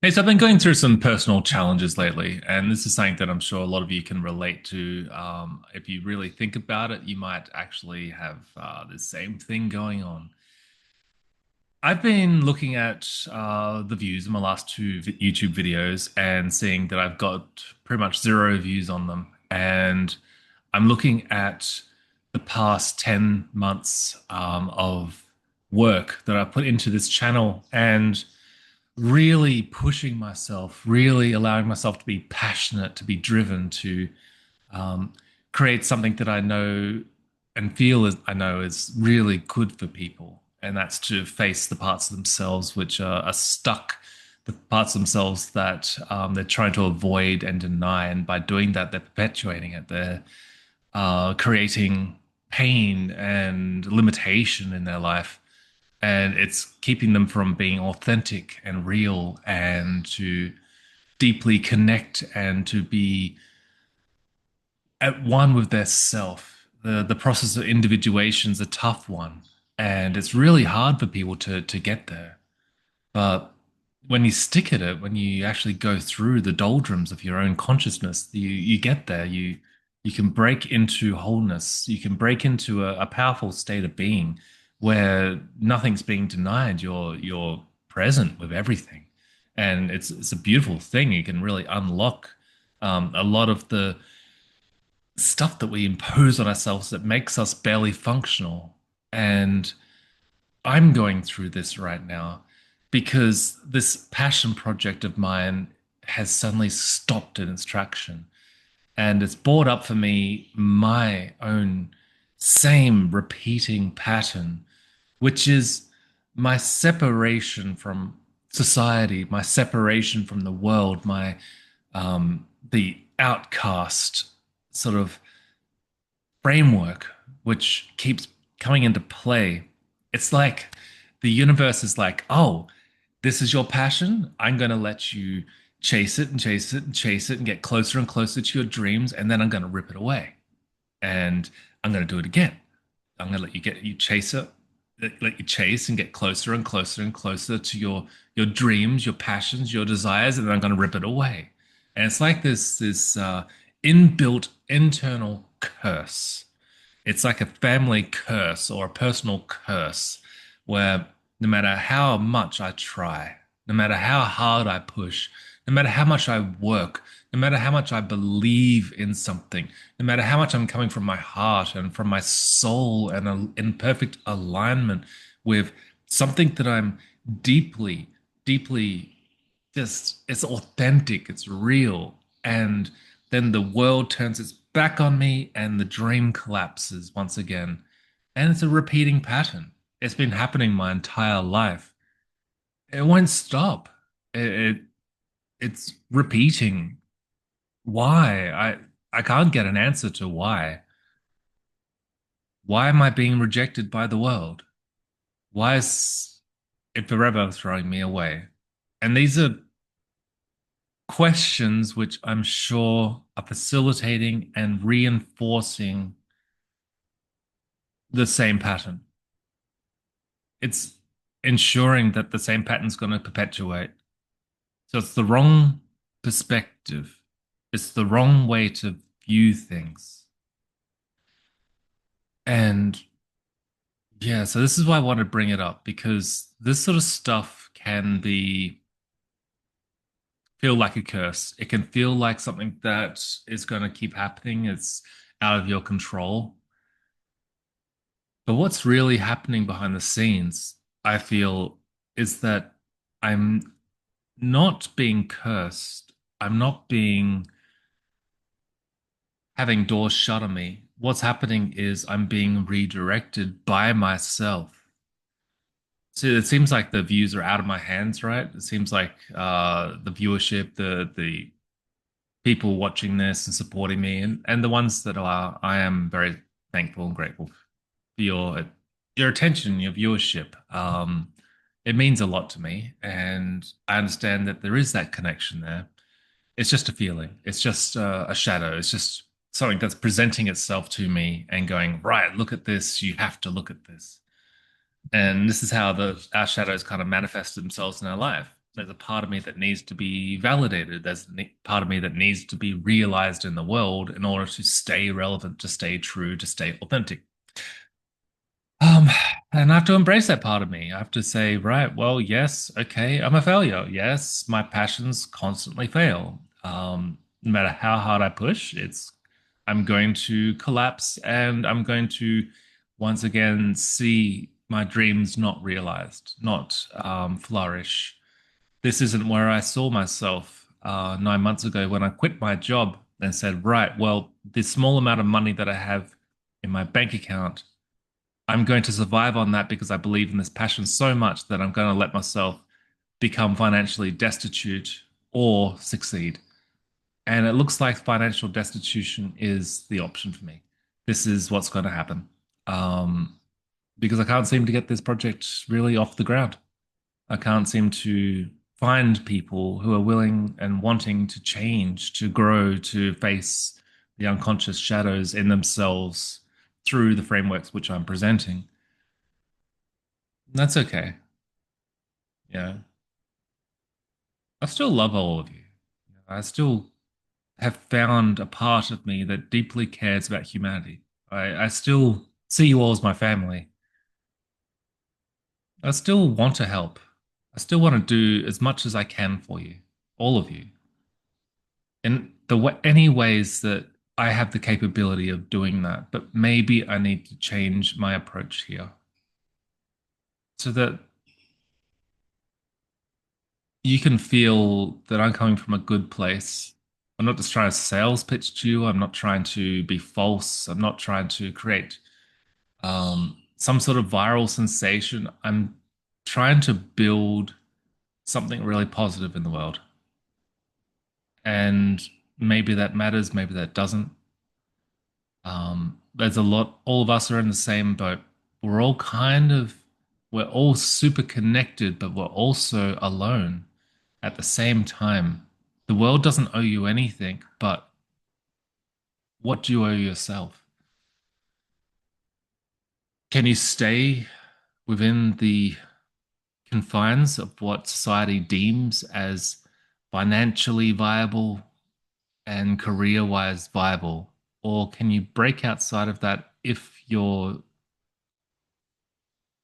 Hey, so I've been going through some personal challenges lately, and this is something that I'm sure a lot of you can relate to. If you really think about it, you might actually have the same thing going on. I've been looking at the views of my last YouTube videos and seeing that I've got pretty much zero views on them. And I'm looking at the past 10 months of work that I put into this channel and really pushing myself, really allowing myself to be passionate, to be driven, to um, create something that I know and feel as I know is really good for people. And that's to face the parts of themselves which are stuck, the parts of themselves that they're trying to avoid and deny. And by doing that, they're perpetuating it. They're creating pain and limitation in their life, and it's keeping them from being authentic and real and to deeply connect and to be at one with their self. The process of individuation is a tough one, and it's really hard for people to get there. But when you stick at it, when you actually go through the doldrums of your own consciousness, you get there. You can break into wholeness. You can break into a powerful state of being where nothing's being denied. You're present with everything, and it's a beautiful thing. You can really unlock a lot of the stuff that we impose on ourselves that makes us barely functional. And I'm going through this right now because this passion project of mine has suddenly stopped in its traction. And it's brought up for me my own same repeating pattern, which is my separation from society, my separation from the world, my the outcast sort of framework which keeps coming into play. It's like the universe is like, oh, this is your passion. I'm going to let you chase it and chase it and chase it and get closer and closer to your dreams. And then I'm going to rip it away. And I'm going to do it again. I'm going to let you chase it, let you chase and get closer and closer and closer to your dreams, your passions, your desires. And then I'm going to rip it away. And it's like this inbuilt internal curse. It's like a family curse or a personal curse where no matter how much I try, no matter how hard I push, no matter how much I work, no matter how much I believe in something, no matter how much I'm coming from my heart and from my soul and in perfect alignment with something that I'm deeply, deeply just, it's authentic, it's real. And then the world turns its back on me and the dream collapses once again. And it's a repeating pattern. It's been happening my entire life. It won't stop. It it's repeating. Why? I can't get an answer to why. Why am I being rejected by the world? Why is it forever throwing me away? And these are questions which I'm sure are facilitating and reinforcing the same pattern. It's ensuring that the same pattern's going to perpetuate. So it's the wrong perspective. It's the wrong way to view things. And yeah, so this is why I want to bring it up because this sort of stuff can be feel like a curse. It can feel like something that is going to keep happening. It's out of your control. But what's really happening behind the scenes, I feel, is that I'm not being cursed. I'm not being having doors shut on me. What's happening is I'm being redirected by myself. So it seems like the views are out of my hands, right? It seems like the viewership, the people watching this and supporting me, and the ones that are, I am very thankful and grateful for your attention, your viewership. It means a lot to me, and I understand that there is that connection there. It's just a feeling. It's just a shadow. It's just something that's presenting itself to me and going, right, look at this. You have to look at this. And this is how the our shadows kind of manifest themselves in our life. There's a part of me that needs to be validated. There's a part of me that needs to be realized in the world in order to stay relevant, to stay true, to stay authentic. Um, and I have to embrace that part of me. I have to say, right, well, yes, okay, I'm a failure. Yes, my passions constantly fail. No matter how hard I push, I'm going to collapse and I'm going to once again see my dreams not realized, not flourish. This isn't where I saw myself 9 months ago when I quit my job and said, right, well, this small amount of money that I have in my bank account, I'm going to survive on that because I believe in this passion so much that I'm going to let myself become financially destitute or succeed. And it looks like financial destitution is the option for me. This is what's going to happen um, because I can't seem to get this project really off the ground. I can't seem to find people who are willing and wanting to change, to grow, to face the unconscious shadows in themselves through the frameworks which I'm presenting. That's okay. Yeah. I still love all of you. I still have found a part of me that deeply cares about humanity. I still see you all as my family. I still want to help. I still want to do as much as I can for you, all of you. In any ways that I have the capability of doing that, but maybe I need to change my approach here so that you can feel that I'm coming from a good place. I'm not just trying to sales pitch to you. I'm not trying to be false. I'm not trying to create some sort of viral sensation. I'm trying to build something really positive in the world. And maybe that matters, maybe that doesn't. There's a lot, all of us are in the same boat. We're all we're all super connected, but we're also alone at the same time. The world doesn't owe you anything, but what do you owe yourself? Can you stay within the confines of what society deems as financially viable and career wise viable? Or can you break outside of that if your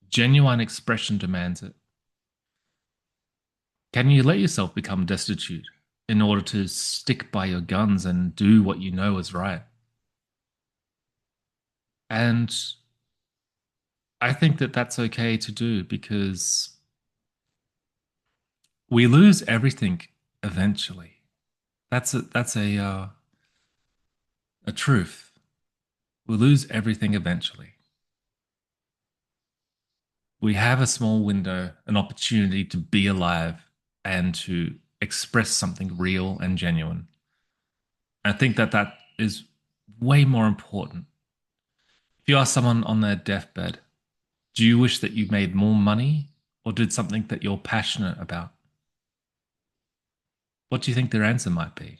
genuine expression demands it? Can you let yourself become destitute in order to stick by your guns and do what you know is right? And I think that that's okay to do because we lose everything eventually. That's a truth. We lose everything eventually. We have a small window, an opportunity to be alive and to express something real and genuine. I think that that is way more important. If you ask someone on their deathbed, do you wish that you made more money or did something that you're passionate about? What do you think their answer might be?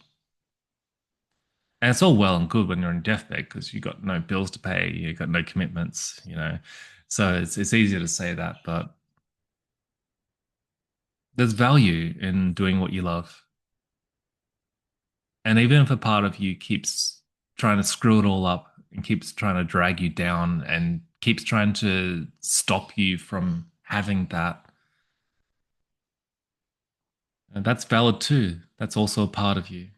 And it's all well and good when you're in deathbed because you've got no bills to pay, you've got no commitments, you know. So it's easier to say that, but there's value in doing what you love. And even if a part of you keeps trying to screw it all up and keeps trying to drag you down and keeps trying to stop you from having that, and that's valid too. That's also a part of you.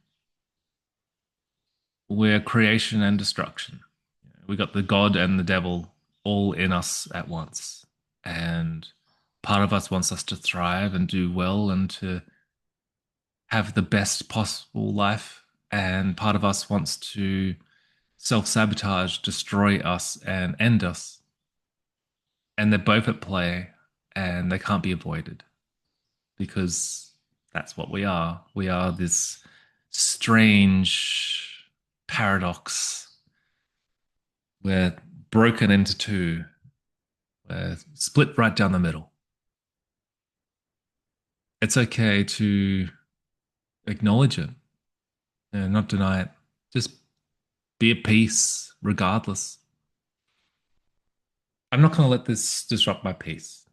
We're creation and destruction. We got the God and the devil all in us at once. And part of us wants us to thrive and do well and to have the best possible life. And part of us wants to self sabotage, destroy us, and end us. And they're both at play and they can't be avoided because that's what we are. We are this strange paradox. We're broken into two, we're split right down the middle. It's okay to acknowledge it and not deny it. Just be at peace regardless. I'm not going to let this disrupt my peace.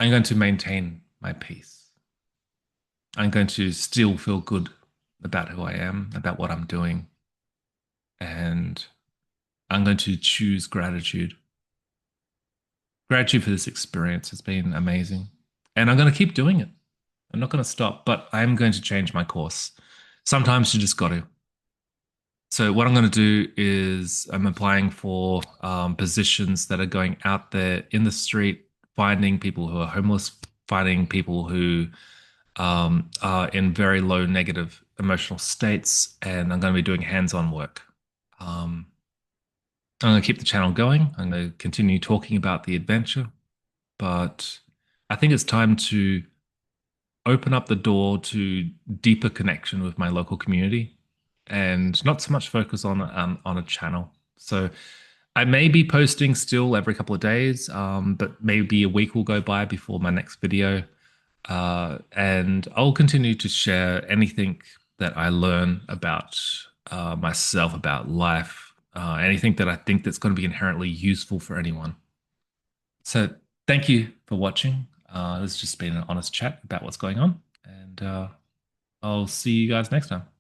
I'm going to maintain my peace. I'm going to still feel good about who I am, about what I'm doing, and I'm going to choose gratitude. Gratitude for this experience has been amazing. And I'm going to keep doing it. I'm not going to stop, but I'm going to change my course. Sometimes you just got to. So, what I'm going to do is I'm applying for positions that are going out there in the street, finding people who are homeless, finding people who are in very low negative emotional states, and I'm going to be doing hands on work. Um, I'm going to keep the channel going. I'm going to continue talking about the adventure, but I think it's time to open up the door to deeper connection with my local community and not so much focus on a channel. So I may be posting still every couple of days, but maybe a week will go by before my next video. And I'll continue to share anything that I learn about myself, about life, anything that I think that's going to be inherently useful for anyone. So thank you for watching. This has just been an honest chat about what's going on, and I'll see you guys next time.